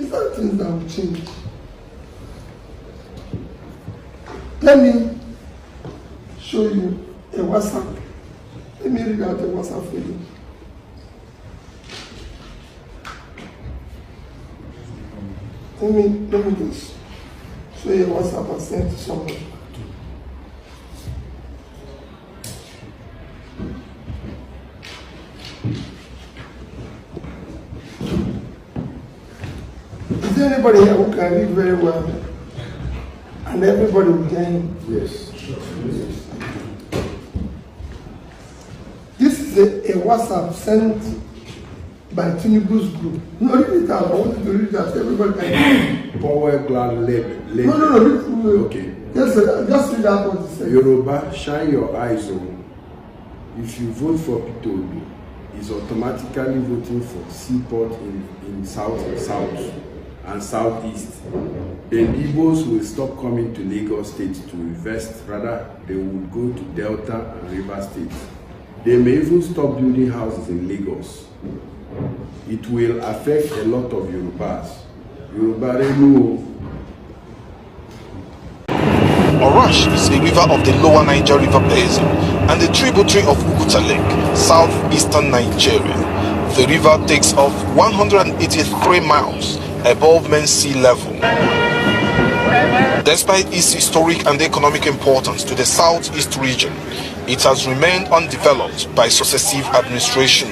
These are things that will change. Let me show you a WhatsApp. Let me read out a WhatsApp for you. Let me just show you a WhatsApp I sent to somebody. Is there anybody here who can read very well? And everybody will join? Yes. This is a WhatsApp sent by Tinubu's group. No, read it out. I want you to read that. Everybody can. Power glad label. No. Okay. Yes, just read out what it says. Yoruba, shine your eyes on. If you vote for P2B, is automatically voting for seaport in south and southeast. Then Igbos will stop coming to Lagos State to invest. Rather, they will go to Delta and River State. They may even stop building houses in Lagos. It will affect a lot of Yorubas. Yoruba Renu. Orash is a river of the lower Niger River Basin and a tributary of Uguta Lake, southeastern Nigeria. The river takes off 183 miles above mean sea level. Despite its historic and economic importance to the southeast region, it has remained undeveloped by successive administration.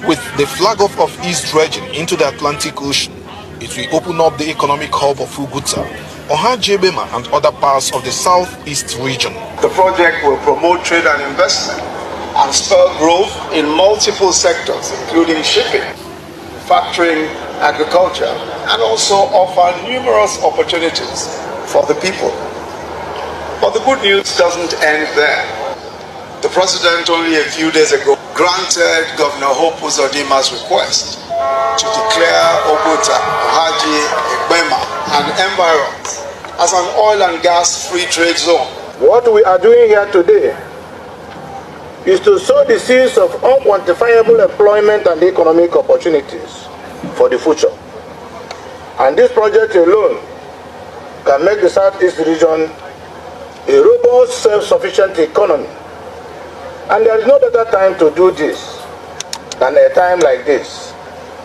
With the flag off of East dredging into the Atlantic Ocean, it will open up the economic hub of Uguta, Ohajebema and other parts of the southeast region. The project will promote trade and investment and spur growth in multiple sectors, including shipping, manufacturing, agriculture, and also offer numerous opportunities for the people. But the good news doesn't end there. The President only a few days ago granted Governor Hope Uzodima's request to declare Oguta, Ohaji, Igbema, and environs as an oil and gas free trade zone. What we are doing here today is to sow the seeds of unquantifiable employment and economic opportunities for the future. And this project alone can make the Southeast region a robust, self-sufficient economy. And there is no better time to do this than a time like this,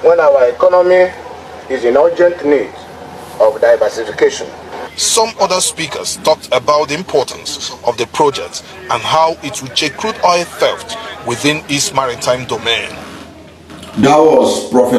when our economy is in urgent need of diversification. Some other speakers talked about the importance of the project and how it would check crude oil theft within its maritime domain. That was Prophet